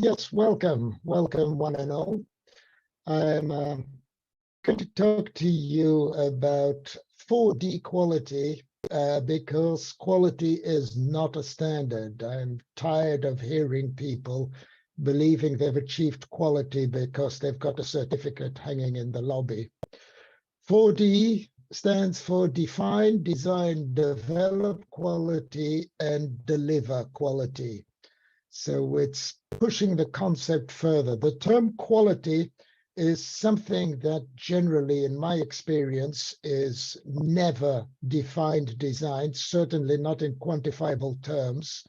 Yes, welcome one and all. I'm going to talk to you about 4D quality because quality is not a standard. I'm tired of hearing people believing they've achieved quality because they've got a certificate hanging in the lobby. 4D stands for define, design, develop quality, and deliver quality. So it's pushing the concept further. The term quality is something that generally, in my experience, is never defined, designed, certainly not in quantifiable terms.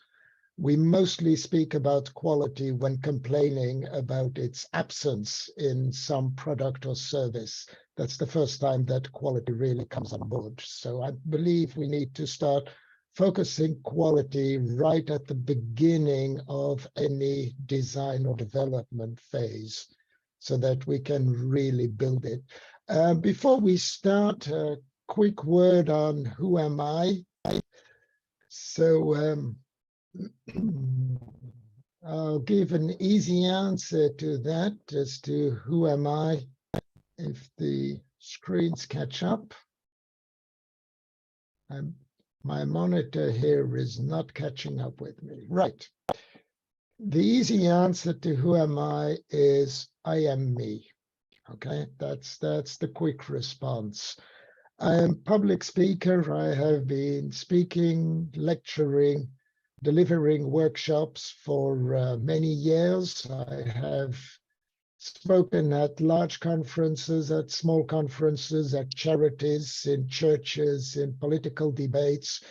We mostly speak about quality when complaining about its absence in some product or service. That's the first time that quality really comes on board. So I believe we need to start focusing quality right at the beginning of any design or development phase so that we can really build it. Before we start, a quick word on who am I. So I'll give an easy answer to that as to who am I if the screens catch up. My monitor here is not catching up with me. Right. The easy answer to who am I is I am me. Okay, that's the quick response. I am a public speaker. I have been speaking, lecturing, delivering workshops for many years. I have spoken at large conferences, at small conferences, at charities, in churches, in political debates.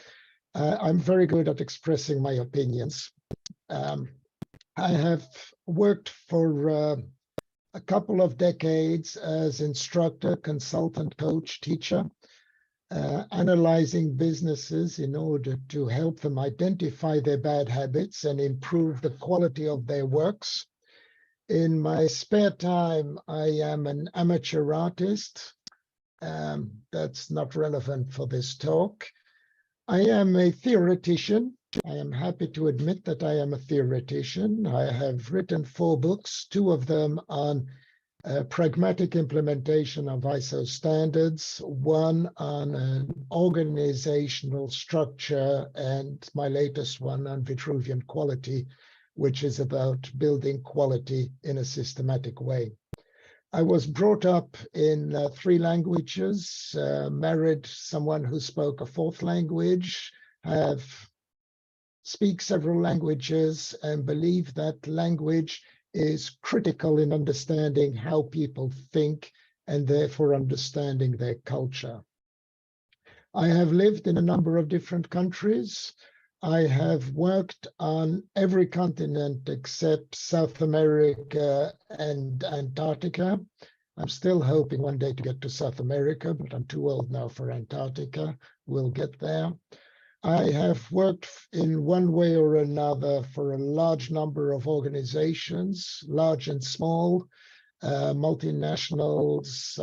I'm very good at expressing my opinions. I have worked for a couple of decades as instructor, consultant, coach, teacher, analyzing businesses in order to help them identify their bad habits and improve the quality of their works. In my spare time, I am an amateur artist. That's not relevant for this talk. I am a theoretician. I am happy to admit that I am a theoretician. I have written 4 books, 2 of them on pragmatic implementation of ISO standards, 1 on an organizational structure, and my latest one on Vitruvian quality, which is about building quality in a systematic way. I was brought up in 3 languages, married someone who spoke a 4th language, speak several languages, and believe that language is critical in understanding how people think and therefore understanding their culture. I have lived in a number of different countries. I have worked on every continent except South America and Antarctica. I'm still hoping one day to get to South America, but I'm too old now for Antarctica. We'll get there. I have worked in one way or another for a large number of organizations, large and small, multinationals,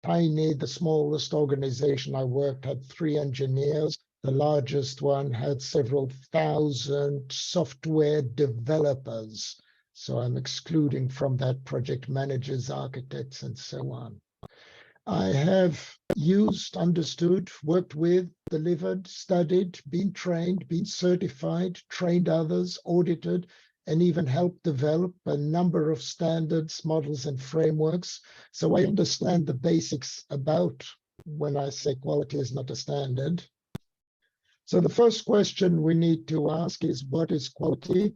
tiny. The smallest organization I worked had 3 engineers. The largest one had several thousand software developers. So I'm excluding from that project managers, architects, and so on. I have used, understood, worked with, delivered, studied, been trained, been certified, trained others, audited, and even helped develop a number of standards, models, and frameworks. So I understand the basics about when I say quality is not a standard. So the first question we need to ask is, what is quality?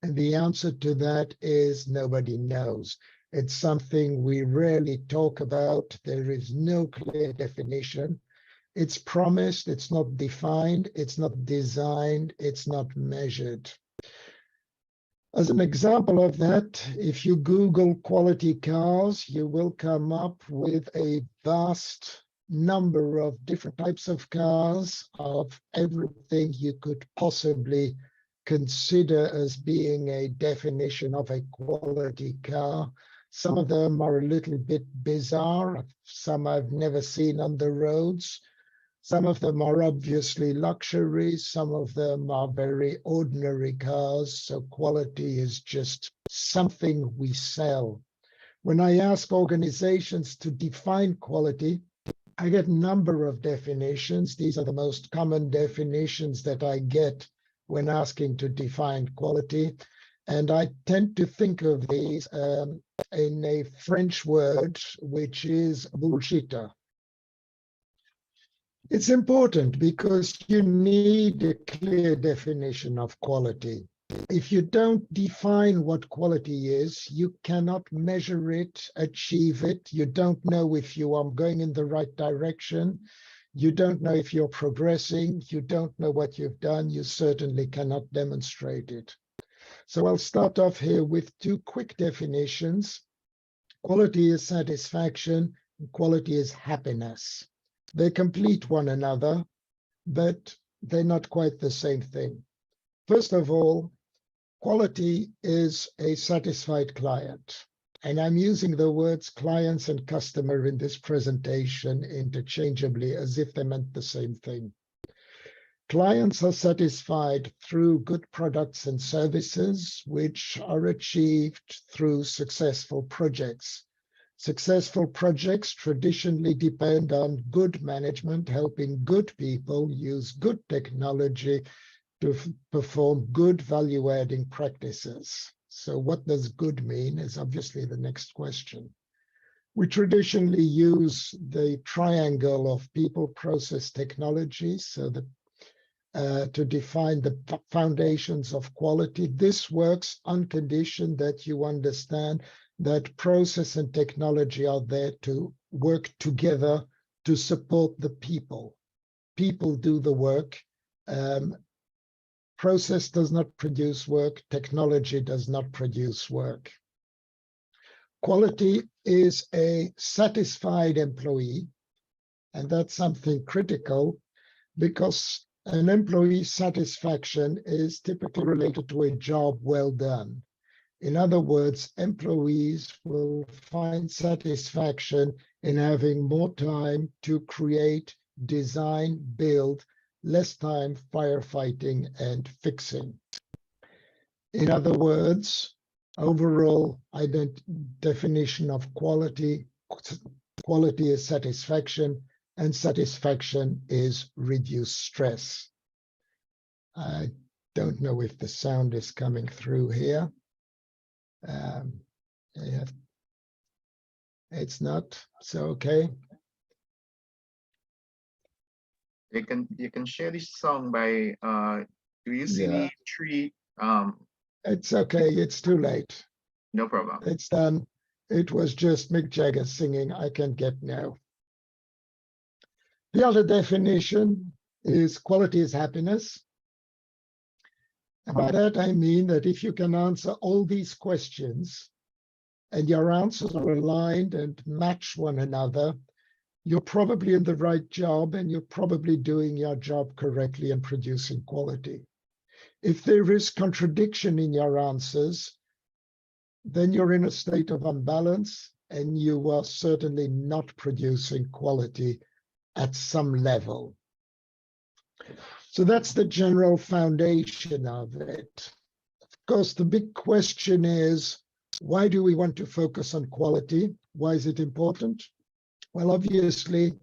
And the answer to that is nobody knows. It's something we rarely talk about. There is no clear definition. It's promised, it's not defined, it's not designed, it's not measured. As an example of that, if you Google quality cars, you will come up with a vast number of different types of cars, of everything you could possibly consider as being a definition of a quality car. Some of them are a little bit bizarre. Some I've never seen on the roads. Some of them are obviously luxury. Some of them are very ordinary cars. So quality is just something we sell. When I ask organizations to define quality, I get a number of definitions. These are the most common definitions that I get when asking to define quality. And I tend to think of these in a French word, which is bullshitter. It's important because you need a clear definition of quality. If you don't define what quality is, you cannot measure it, achieve it. You don't know if you are going in the right direction. You don't know if you're progressing. You don't know what you've done. You certainly cannot demonstrate it. So I'll start off here with two quick definitions. Quality is satisfaction, and quality is happiness. They complete one another, but they're not quite the same thing. First of all, quality is a satisfied client. And I'm using the words clients and customer in this presentation interchangeably as if they meant the same thing. Clients are satisfied through good products and services, which are achieved through successful projects. Successful projects traditionally depend on good management, helping good people use good technology to perform good value-adding practices. So what does good mean is obviously the next question. We traditionally use the triangle of people, process, technology, so that to define the foundations of quality. This works on condition that you understand that process and technology are there to work together to support the people. People do the work. Process does not produce work. Technology does not produce work. Quality is a satisfied employee, and that's something critical because an employee's satisfaction is typically related to a job well done. In other words, employees will find satisfaction in having more time to create, design, build, less time firefighting and fixing. In other words, overall definition of quality, quality is satisfaction, and satisfaction is reduced stress. I don't know if the sound is coming through here. Yeah, it's not, so okay. You can share this song by do you see the three It's okay, it's too late. No problem. It's done. It was just Mick Jagger singing I Can Get Now. The other definition is quality is happiness. And by that I mean that if you can answer all these questions and your answers are aligned and match one another, you're probably in the right job and you're probably doing your job correctly and producing quality. If there is contradiction in your answers, then you're in a state of unbalance and you are certainly not producing quality at some level. So that's the general foundation of it. Of course, the big question is, why do we want to focus on quality? Why is it important? Well, obviously,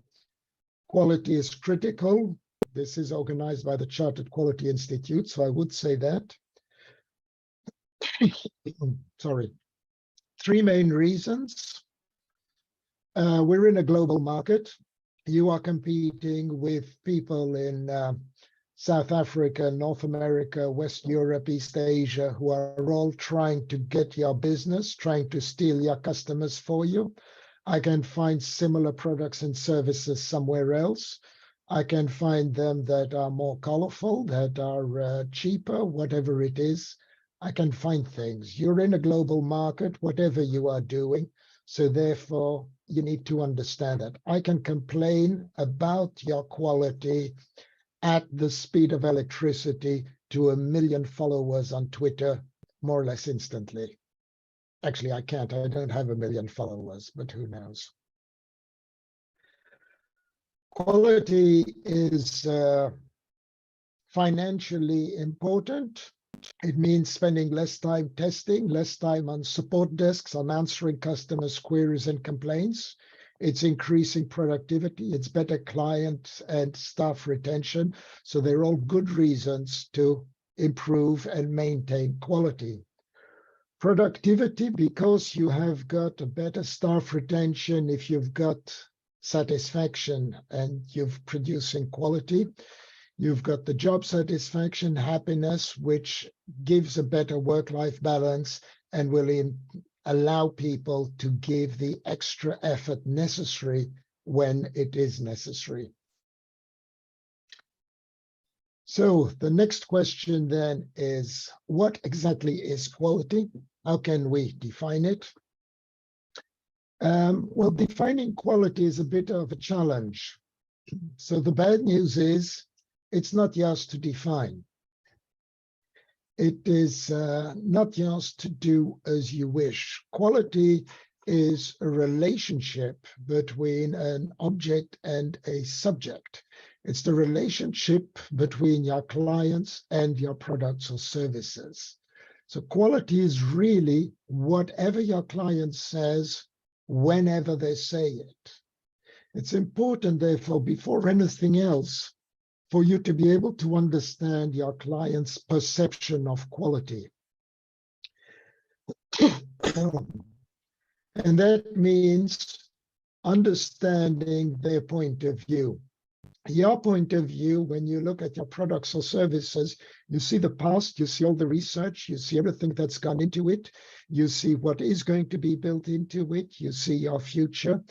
quality is critical. This is organized by the Chartered Quality Institute, so I would say that. Sorry. Three main reasons. We're in a global market. You are competing with people in South Africa, North America, West Europe, East Asia, who are all trying to get your business, trying to steal your customers for you. I can find similar products and services somewhere else. I can find them that are more colorful, that are cheaper, whatever it is. I can find things. You're in a global market, whatever you are doing. So therefore, you need to understand that. I can complain about your quality at the speed of electricity to 1 million followers on Twitter, more or less instantly. Actually, I can't. I don't have 1 million followers, but who knows? Quality is financially important. It means spending less time testing, less time on support desks, on answering customers' queries and complaints. It's increasing productivity. It's better client and staff retention. So they're all good reasons to improve and maintain quality. Productivity, because you have got a better staff retention if you've got satisfaction and you're producing quality. You've got the job satisfaction, happiness, which gives a better work-life balance and will allow people to give the extra effort necessary when it is necessary. So the next question then is, what exactly is quality? How can we define it? Well, defining quality is a bit of a challenge. So the bad news is it's not yours to define. It is not yours to do as you wish. Quality is a relationship between an object and a subject. It's the relationship between your clients and your products or services. So quality is really whatever your client says, whenever they say it. It's important, therefore, before anything else, for you to be able to understand your client's perception of quality. And that means understanding their point of view. Your point of view, when you look at your products or services, you see the past, you see all the research, you see everything that's gone into it, you see what is going to be built into it, you see your future,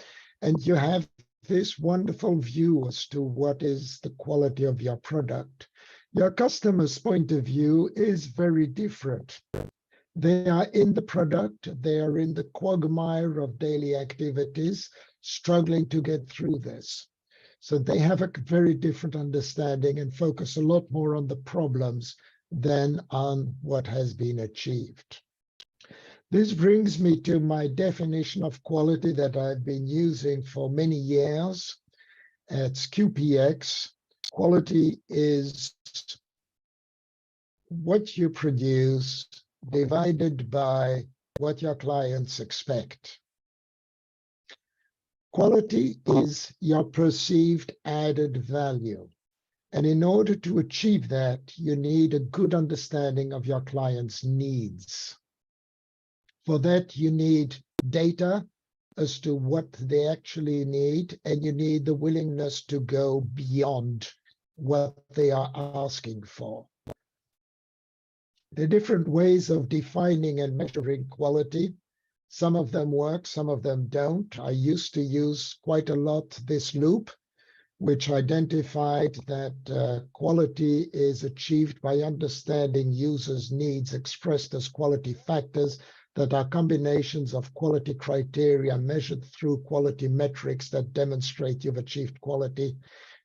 and you have this wonderful view as to what is the quality of your product. Your customer's point of view is very different. They are in the product, they are in the quagmire of daily activities, struggling to get through this. So they have a very different understanding and focus a lot more on the problems than on what has been achieved. This brings me to my definition of quality that I've been using for many years. It's QPX. Quality is what you produce divided by what your clients expect. Quality is your perceived added value. And in order to achieve that, you need a good understanding of your client's needs. For that, you need data as to what they actually need, and you need the willingness to go beyond what they are asking for. There are different ways of defining and measuring quality. Some of them work, some of them don't. I used to use quite a lot this loop, which identified that quality is achieved by understanding users' needs expressed as quality factors that are combinations of quality criteria measured through quality metrics that demonstrate you've achieved quality.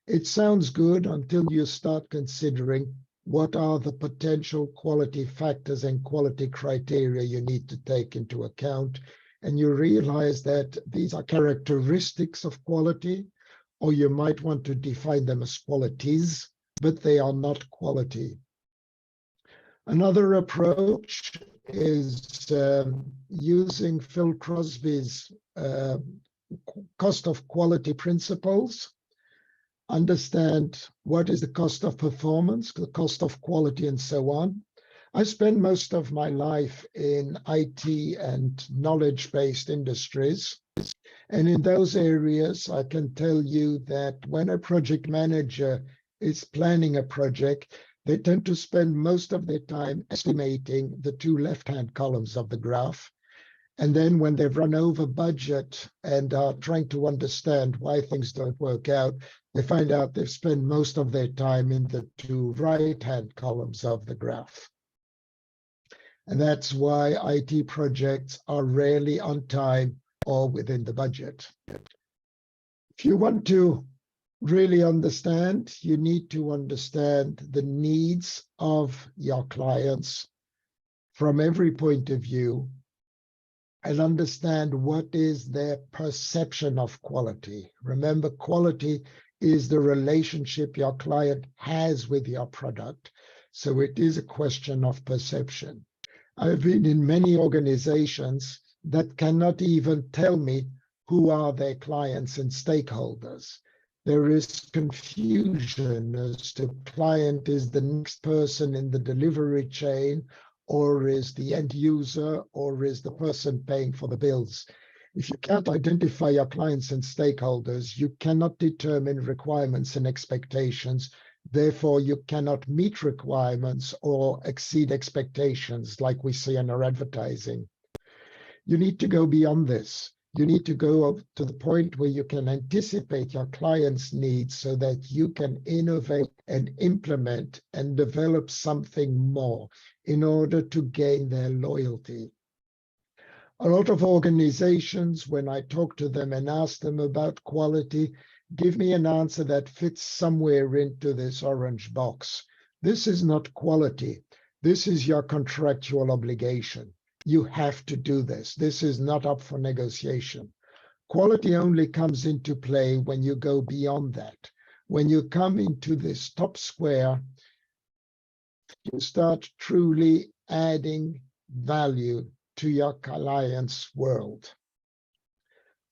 It sounds good until you start considering what are the potential quality factors and quality criteria you need to take into account. And you realize that these are characteristics of quality, or you might want to define them as qualities, but they are not quality. Another approach is using Phil Crosby's cost of quality principles. Understand what is the cost of performance, the cost of quality, and so on. I spent most of my life in IT and knowledge-based industries. And in those areas, I can tell you that when a project manager is planning a project, they tend to spend most of their time estimating the two left-hand columns of the graph. And then when they've run over budget and are trying to understand why things don't work out, they find out they've spent most of their time in the two right-hand columns of the graph. And that's why IT projects are rarely on time or within the budget. If you want to really understand, you need to understand the needs of your clients from every point of view and understand what is their perception of quality. Remember, quality is the relationship your client has with your product. So it is a question of perception. I've been in many organizations that cannot even tell me who are their clients and stakeholders. There is confusion as to client is the next person in the delivery chain, or is the end user, or is the person paying for the bills. If you can't identify your clients and stakeholders, you cannot determine requirements and expectations. Therefore, you cannot meet requirements or exceed expectations like we see in our advertising. You need to go beyond this. You need to go to the point where you can anticipate your client's needs so that you can innovate and implement and develop something more in order to gain their loyalty. A lot of organizations, when I talk to them and ask them about quality, give me an answer that fits somewhere into this orange box. This is not quality. This is your contractual obligation. You have to do this. This is not up for negotiation. Quality only comes into play when you go beyond that. When you come into this top square, you start truly adding value to your client's world.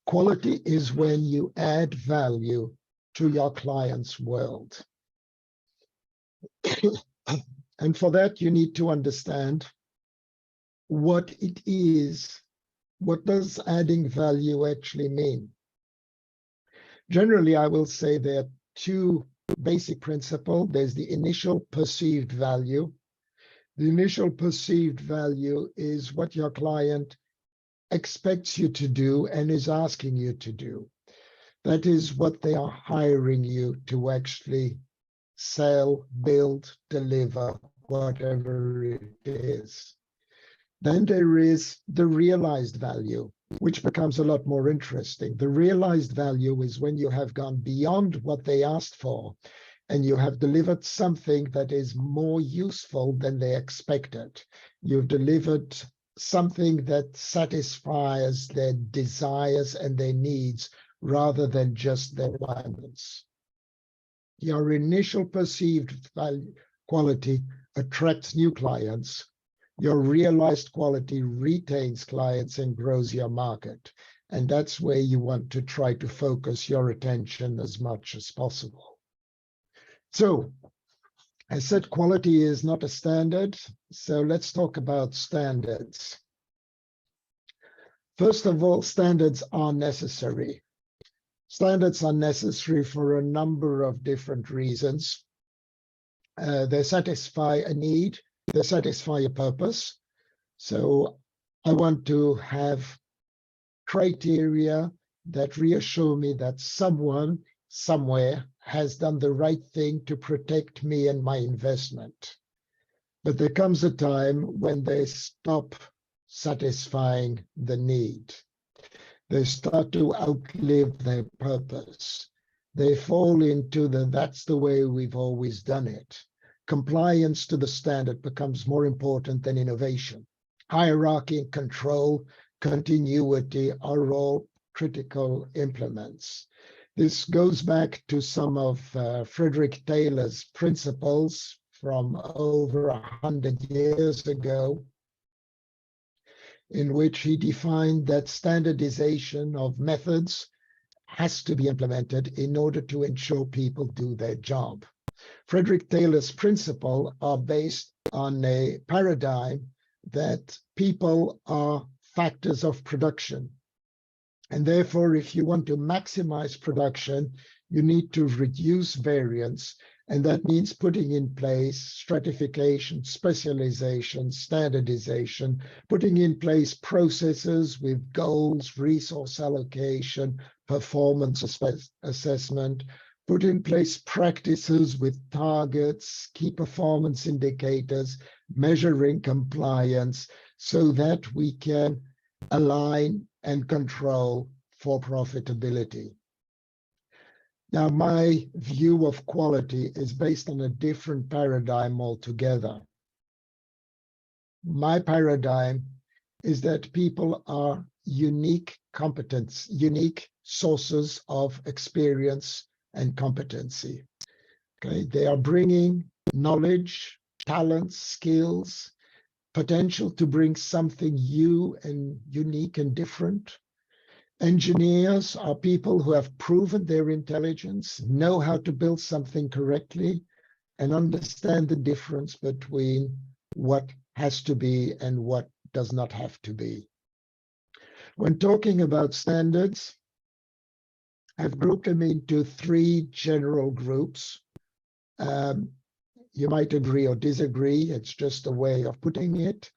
Quality is when you add value to your client's world. And for that, you need to understand what it is. What does adding value actually mean? Generally, I will say there are two basic principles. There's the initial perceived value. The initial perceived value is what your client expects you to do and is asking you to do. That is what they are hiring you to actually sell, build, deliver, whatever it is. Then there is the realized value, which becomes a lot more interesting. The realized value is when you have gone beyond what they asked for and you have delivered something that is more useful than they expected. You've delivered something that satisfies their desires and their needs rather than just their requirements. Your initial perceived value, quality attracts new clients. Your realized quality retains clients and grows your market. And that's where you want to try to focus your attention as much as possible. So, I said quality is not a standard. So let's talk about standards. First of all, standards are necessary. Standards are necessary for a number of different reasons. They satisfy a need, they satisfy a purpose. So I want to have criteria that reassure me that someone somewhere has done the right thing to protect me and my investment. But there comes a time when they stop satisfying the need. They start to outlive their purpose. They fall into that's the way we've always done it. Compliance to the standard becomes more important than innovation. Hierarchy, control, continuity are all critical implements. This goes back to some of Frederick Taylor's principles from over 100 years ago, in which he defined that standardization of methods has to be implemented in order to ensure people do their job. Frederick Taylor's principles are based on a paradigm that people are factors of production. And therefore, if you want to maximize production, you need to reduce variance. And that means putting in place stratification, specialization, standardization, putting in place processes with goals, resource allocation, performance assessment, put in place practices with targets, key performance indicators, measuring compliance, so that we can align and control for profitability. Now, my view of quality is based on a different paradigm altogether. My paradigm is that people are unique competence, unique sources of experience and competency. Okay, they are bringing knowledge, talents, skills, potential to bring something new and unique and different. Engineers are people who have proven their intelligence, know how to build something correctly, and understand the difference between what has to be and what does not have to be. When talking about standards, I've grouped them into three general groups. You might agree or disagree. It's just a way of putting it.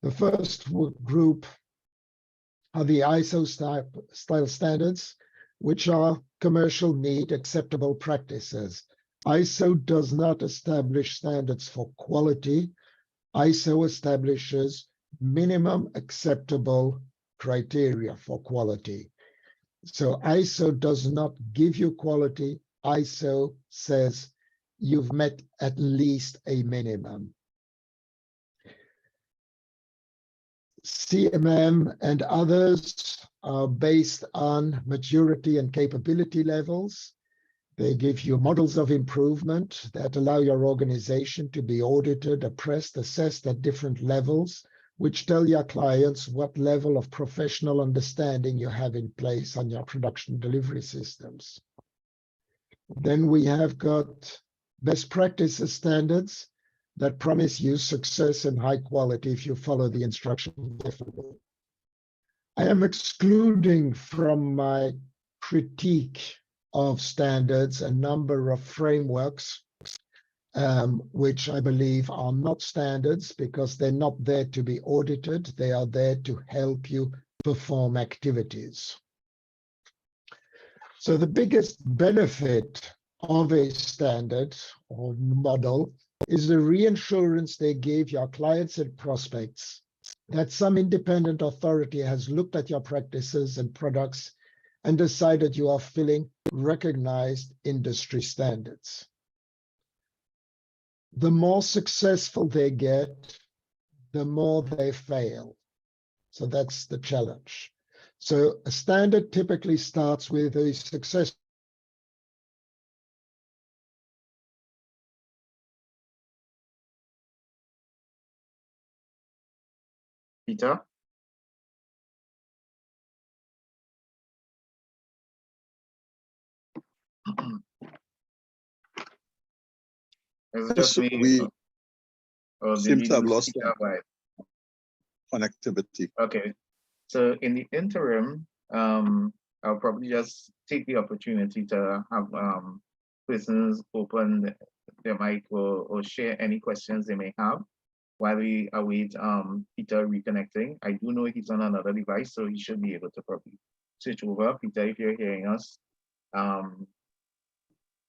The first group are the ISO style standards, which are commercial need acceptable practices. ISO does not establish standards for quality. ISO establishes minimum acceptable criteria for quality. So ISO does not give you quality. ISO says you've met at least a minimum. CMM and others are based on maturity and capability levels. They give you models of improvement that allow your organization to be audited, assessed at different levels, which tell your clients what level of professional understanding you have in place on your production delivery systems. Then we have got best practices standards that promise you success and high quality if you follow the instructions carefully. I am excluding from my critique of standards a number of frameworks which I believe are not standards because they're not there to be audited. They are there to help you perform activities. So the biggest benefit of a standard or model is the reassurance they give your clients and prospects that some independent authority has looked at your practices and products and decided you are filling recognized industry standards. The more successful they get, the more they fail. So that's the challenge. So a standard typically starts with a success. Peter? Is it just me? Or did Seem you to have lose lost Peter? Right. connectivity. Okay. So in the interim, I'll probably just take the opportunity to have persons open their mic or share any questions they may have while we await Peter reconnecting. I do know he's on another device, so he should be able to probably switch over. Peter, if you're hearing us,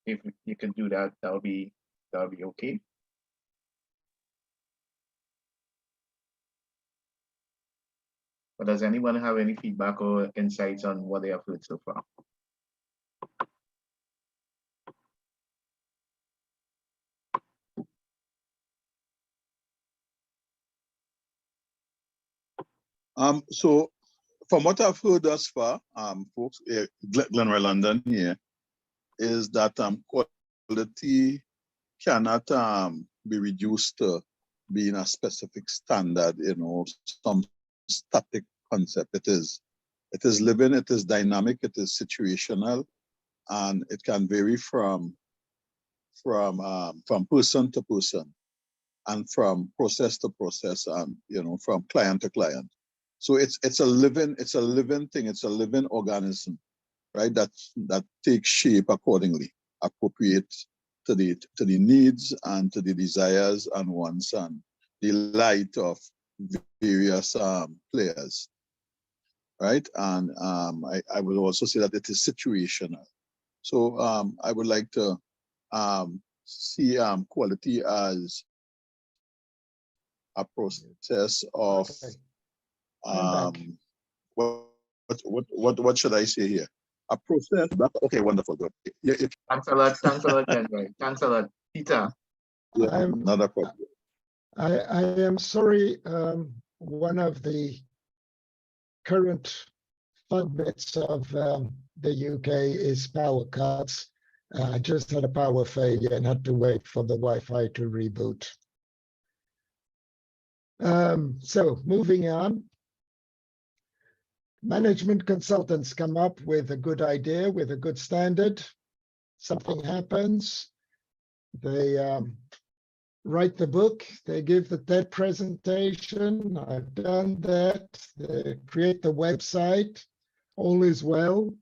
if you can do that, that'll be okay. But does anyone have any feedback or insights on what they have heard so far? So from what I've heard thus far, folks, Glenroy London here, is that quality cannot be reduced to being a specific standard, some static concept. It is living, it is dynamic, it is situational, and it can vary from person to person and from process to process and from client to client. So it's a living thing, it's a living organism, right? That takes shape accordingly, appropriate to the needs and to the desires and wants and the light of various players, right? And I would also say that it is situational. So I would like to see quality as a process of what should I say here? A process. Okay, wonderful, good. Thanks a lot, Glenroy. Thanks a lot, Peter. Yeah, not a problem. I am sorry. One of the current fun bits of the UK is power cuts. I just had a power failure and had to wait for the Wi-Fi to reboot. So moving on. Management consultants come up with a good idea, with a good standard. Something happens. They write the book. They give the TED presentation. I've done that. They create the website. All is well.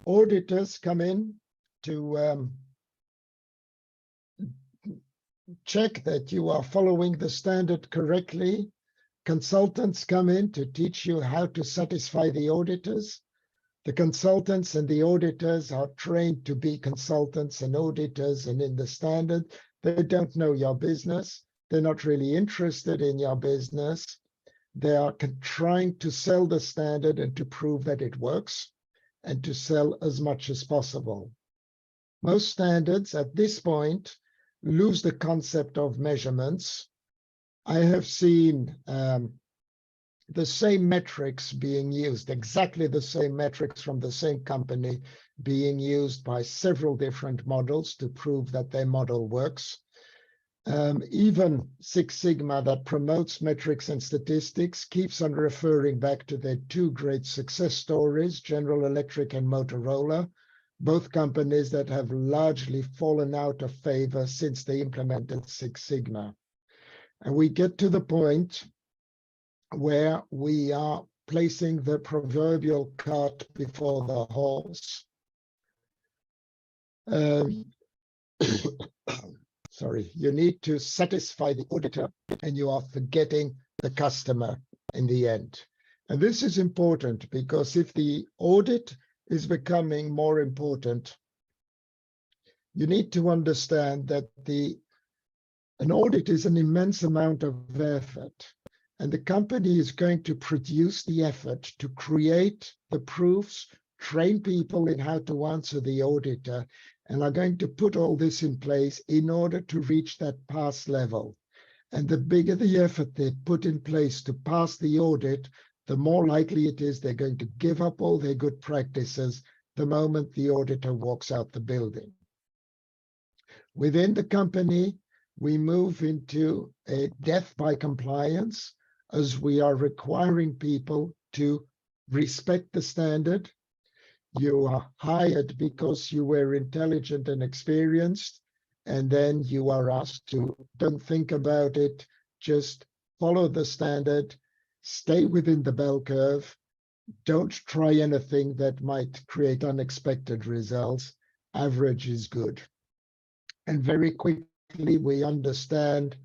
Auditors come in to check that you are following the standard correctly. Consultants come in to teach you how to satisfy the auditors. The consultants and the auditors are trained to be consultants and auditors, and in the standard, they don't know your business. They're not really interested in your business. They are trying to sell the standard and to prove that it works and to sell as much as possible. Most standards at this point lose the concept of measurements. I have seen the same metrics being used, exactly the same metrics from the same company being used by several different models to prove that their model works. Even Six Sigma, that promotes metrics and statistics, keeps on referring back to their two great success stories, General Electric and Motorola, both companies that have largely fallen out of favor since they implemented Six Sigma. And we get to the point where we are placing the proverbial cart before the horse. Sorry, you need to satisfy the auditor and you are forgetting the customer in the end. And this is important because if the audit is becoming more important, you need to understand that an audit is an immense amount of effort. And the company is going to produce the effort to create the proofs, train people in how to answer the auditor, and are going to put all this in place in order to reach that pass level. And the bigger the effort they put in place to pass the audit, the more likely it is they're going to give up all their good practices the moment the auditor walks out the building. Within the company, we move into a death by compliance, as we are requiring people to respect the standard. You are hired because you were intelligent and experienced, and then you are asked to don't think about it, just follow the standard, stay within the bell curve, don't try anything that might create unexpected results. Average is good. And very quickly, we understand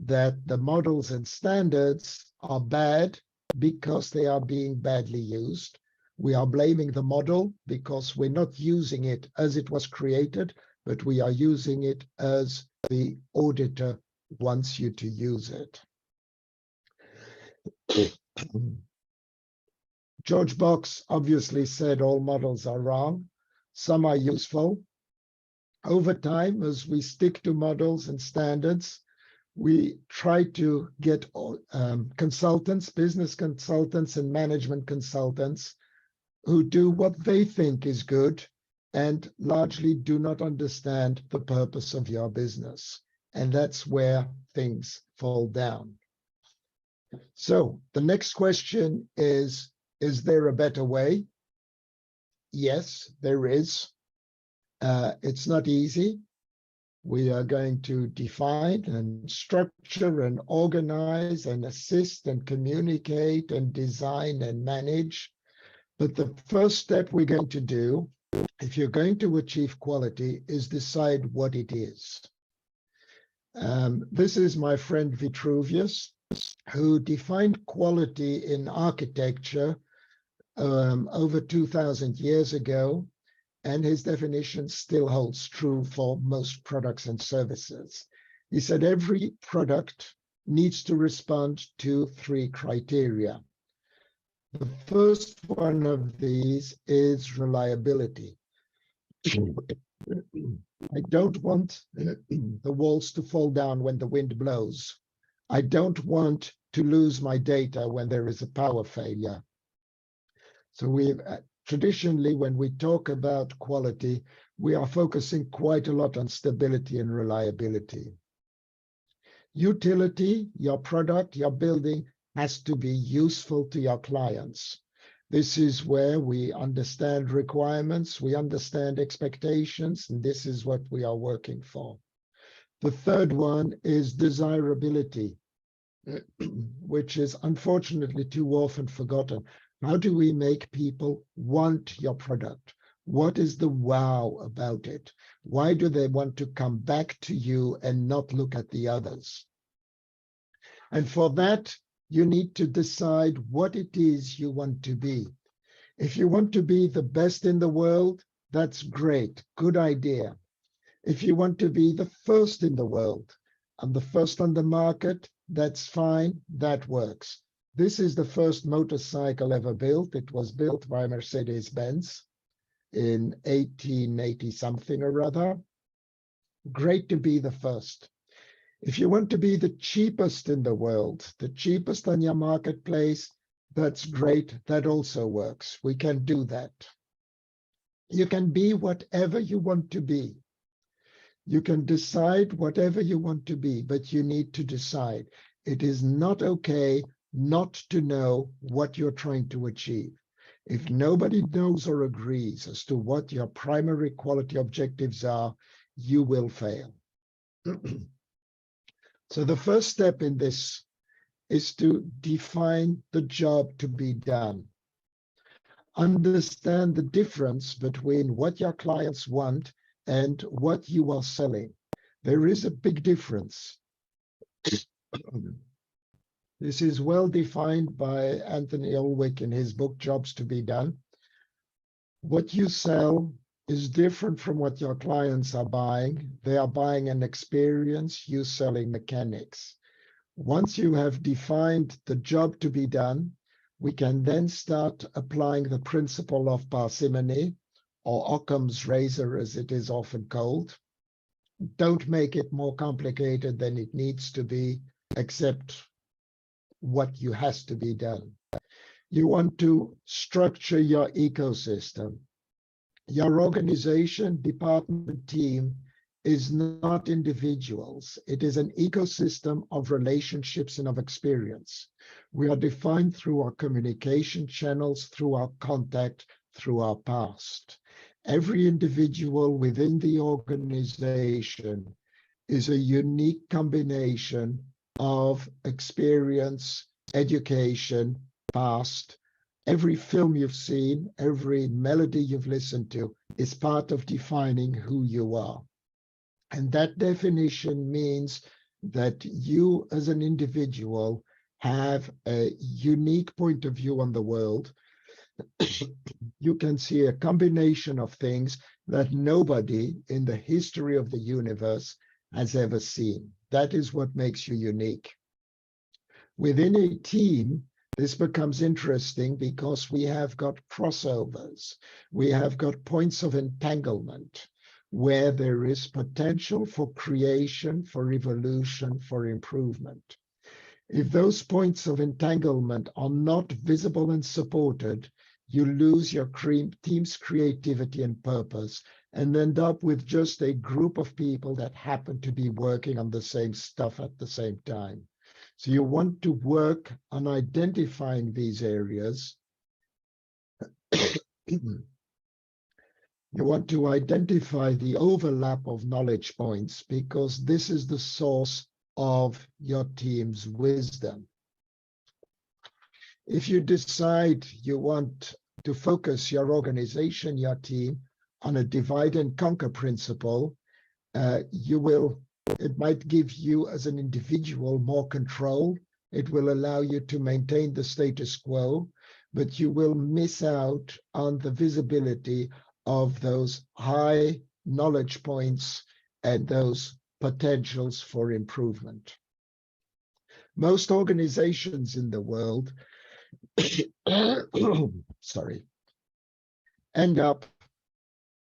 that the models and standards are bad because they are being badly used. We are blaming the model because we're not using it as it was created, but we are using it as the auditor wants you to use it. George Box obviously said all models are wrong. Some are useful. Over time, as we stick to models and standards, we try to get consultants, business consultants and management consultants who do what they think is good and largely do not understand the purpose of your business. And that's where things fall down. So the next question is there a better way? Yes, there is. It's not easy. We are going to define and structure and organize and assist and communicate and design and manage. But the first step we're going to do, if you're going to achieve quality, is decide what it is. This is my friend Vitruvius, who defined quality in architecture over 2,000 years ago. And his definition still holds true for most products and services. He said every product needs to respond to 3 criteria. The first one of these is reliability. I don't want the walls to fall down when the wind blows. I don't want to lose my data when there is a power failure. So we've traditionally, when we talk about quality, we are focusing quite a lot on stability and reliability. Utility, your product, your building has to be useful to your clients. This is where we understand requirements, we understand expectations, and this is what we are working for. The third one is desirability, which is unfortunately too often forgotten. How do we make people want your product? What is the wow about it? Why do they want to come back to you and not look at the others? And for that, you need to decide what it is you want to be. If you want to be the best in the world, that's great, good idea. If you want to be the first in the world and the first on the market, that's fine, that works. This is the first motorcycle ever built. It was built by Mercedes-Benz in 1880 something or other. Great to be the first. If you want to be the cheapest in the world, the cheapest on your marketplace, that's great, that also works. We can do that. You can be whatever you want to be. You can decide whatever you want to be, but you need to decide. It is not okay not to know what you're trying to achieve. If nobody knows or agrees as to what your primary quality objectives are, you will fail. So the first step in this is to define the job to be done. Understand the difference between what your clients want and what you are selling. There is a big difference. This is well defined by Anthony Ulwick in his book, Jobs to be Done. What you sell is different from what your clients are buying. They are buying an experience, you selling mechanics. Once you have defined the job to be done, we can then start applying the principle of parsimony, or Occam's razor as it is often called. Don't make it more complicated than it needs to be, except what has to be done. You want to structure your ecosystem. Your organization, department, team is not individuals. It is an ecosystem of relationships and of experience. We are defined through our communication channels, through our contact, through our past. Every individual within the organization is a unique combination of experience, education, past. Every film you've seen, every melody you've listened to is part of defining who you are. And that definition means that you as an individual have a unique point of view on the world. You can see a combination of things that nobody in the history of the universe has ever seen. That is what makes you unique. Within a team, this becomes interesting because we have got crossovers. We have got points of entanglement where there is potential for creation, for evolution, for improvement. If those points of entanglement are not visible and supported, you lose your team's creativity and purpose and end up with just a group of people that happen to be working on the same stuff at the same time. So you want to work on identifying these areas. You want to identify the overlap of knowledge points because this is the source of your team's wisdom. If you decide you want to focus your organization, your team, on a divide and conquer principle, it might give you as an individual more control. It will allow you to maintain the status quo, but you will miss out on the visibility of those high knowledge points and those potentials for improvement. Most organizations in the world end up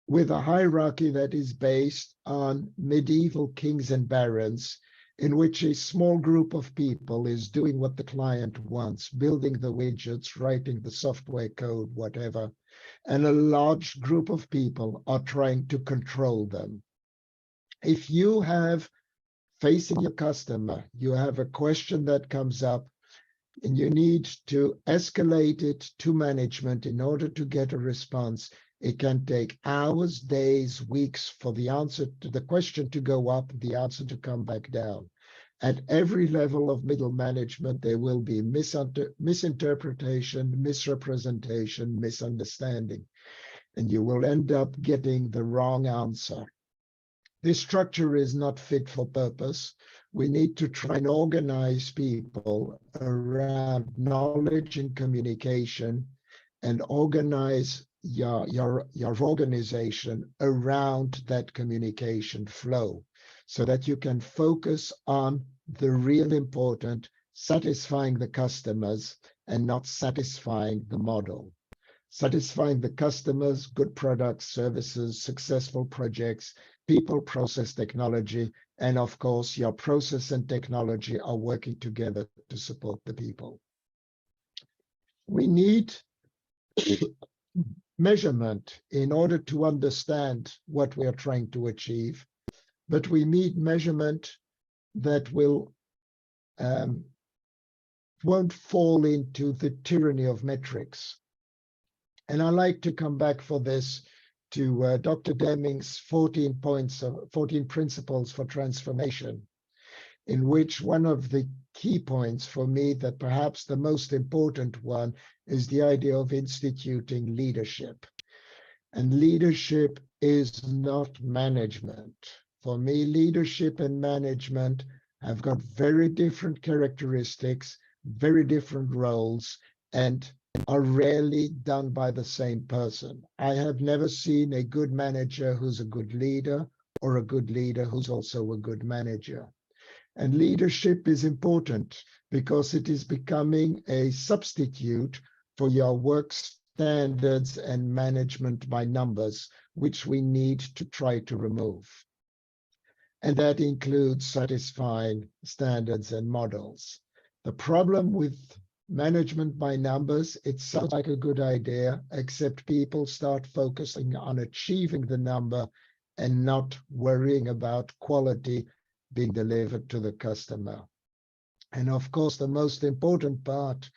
with a hierarchy that is based on medieval kings and barons, in which a small group of people is doing what the client wants, building the widgets, writing the software code, whatever. and a large group of people are trying to control them. If you have facing your customer, you have a question that comes up and you need to escalate it to management in order to get a response, it can take hours, days, weeks for the answer to the question to go up, the answer to come back down. At every level of middle management, there will be misinterpretation, misrepresentation, misunderstanding, and you will end up getting the wrong answer. This structure is not fit for purpose. We need to try and organize people around knowledge and communication, and organize your organization around that communication flow, so that you can focus on the real important, satisfying the customers and not satisfying the model. Satisfying the customers, good products, services, successful projects, people, process, technology, and of course, your process and technology are working together to support the people. We need measurement in order to understand what we are trying to achieve, but we need measurement that won't fall into the tyranny of metrics. And I like to come back for this to Dr. Deming's 14 principles for transformation, in which one of the key points for me, that perhaps the most important one, is the idea of instituting leadership. And leadership is not management. For me, leadership and management have got very different characteristics, very different roles, and are rarely done by the same person. I have never seen a good manager who's a good leader, or a good leader who's also a good manager. And leadership is important because it is becoming a substitute for your work standards and management by numbers, which we need to try to remove. And that includes satisfying standards and models. The problem with management by numbers, it sounds like a good idea, except people start focusing on achieving the number and not worrying about quality being delivered to the customer. And of course, the most important part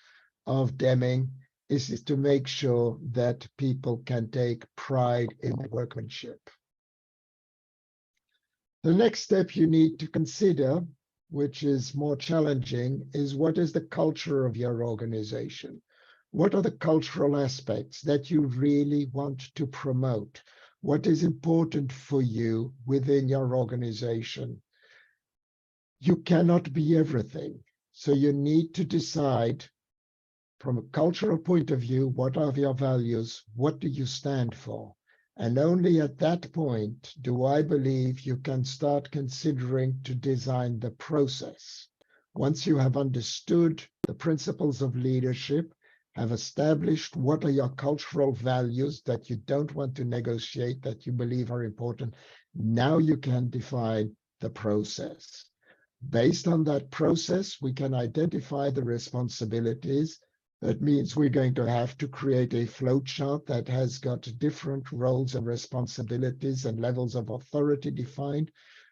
of Deming is to make sure that people can take pride in workmanship. The next step you need to consider, which is more challenging, is what is the culture of your organization? What are the cultural aspects that you really want to promote? What is important for you within your organization? You cannot be everything. So you need to decide from a cultural point of view, what are your values? What do you stand for? And only at that point do I believe you can start considering to design the process. Once you have understood the principles of leadership, have established what are your cultural values that you don't want to negotiate, that you believe are important, now you can define the process. Based on that process, we can identify the responsibilities. That means we're going to have to create a flow chart that has got different roles and responsibilities and levels of authority defined.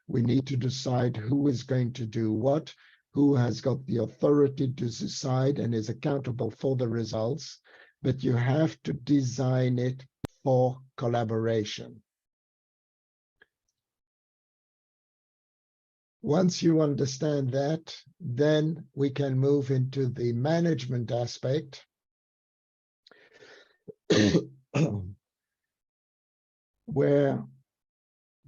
We need to decide who is going to do what, who has got the authority to decide and is accountable for the results, but you have to design it for collaboration. Once you understand that, then we can move into the management aspect, where,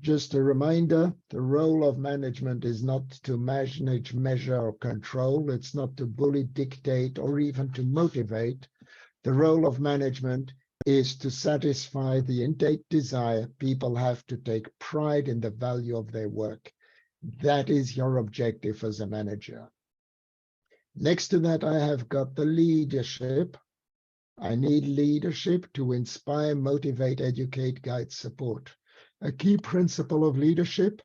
just a reminder, the role of management is not to manage, measure, or control. It's not to bully, dictate, or even to motivate. The role of management is to satisfy the innate desire people have to take pride in the value of their work. That is your objective as a manager. Next to that, I have got the leadership. I need leadership to inspire, motivate, educate, guide, support. A key principle of leadership: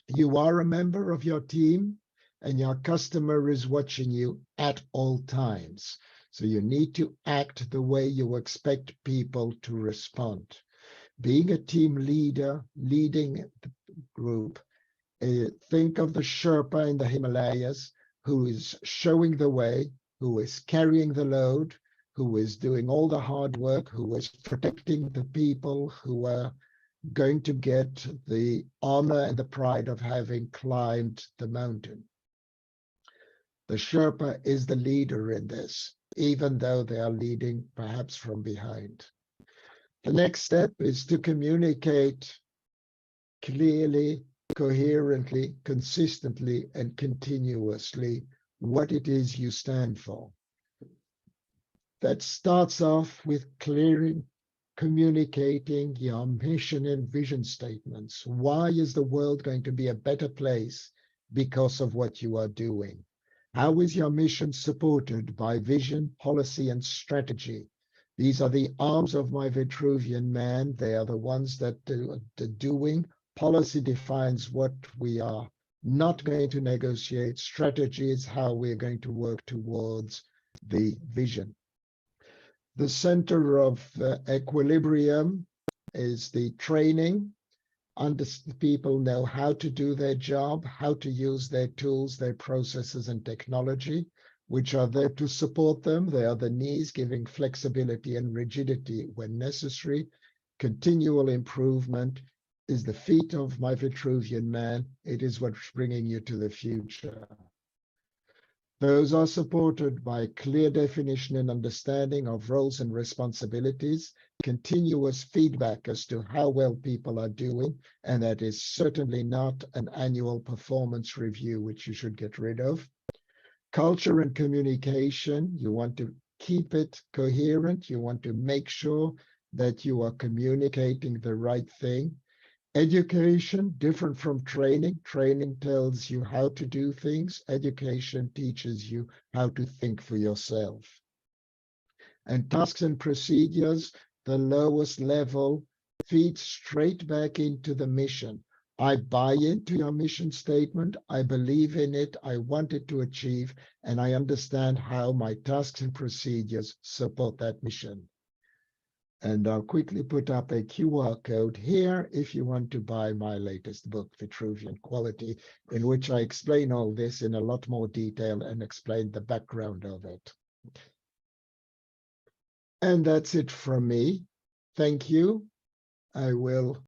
you are a member of your team and your customer is watching you at all times. So you need to act the way you expect people to respond. Being a team leader, leading the group, think of the Sherpa in the Himalayas who is showing the way, who is carrying the load, who is doing all the hard work, who is protecting the people who are going to get the honor and the pride of having climbed the mountain. The Sherpa is the leader in this, even though they are leading perhaps from behind. The next step is to communicate clearly, coherently, consistently, and continuously what it is you stand for. That starts off with clearing, communicating your mission and vision statements. Why is the world going to be a better place because of what you are doing? How is your mission supported by vision, policy, and strategy? These are the arms of my Vitruvian man. They are the ones that do the doing. Policy defines what we are not going to negotiate. Strategy is how we're going to work towards the vision. The center of equilibrium is the training. People know how to do their job, how to use their tools, their processes and technology, which are there to support them. They are the knees, giving flexibility and rigidity when necessary. Continual improvement is the feet of my Vitruvian man. It is what's bringing you to the future. Those are supported by clear definition and understanding of roles and responsibilities, continuous feedback as to how well people are doing, and that is certainly not an annual performance review, which you should get rid of. Culture and communication, you want to keep it coherent. You want to make sure that you are communicating the right thing. Education, different from training. Training tells you how to do things. Education teaches you how to think for yourself. And tasks and procedures, the lowest level, feeds straight back into the mission. I buy into your mission statement. I believe in it. I want it to achieve, and I understand how my tasks and procedures support that mission. And I'll quickly put up a QR code here if you want to buy my latest book, Vitruvian Quality, in which I explain all this in a lot more detail and explain the background of it. And that's it from me. Thank you. I will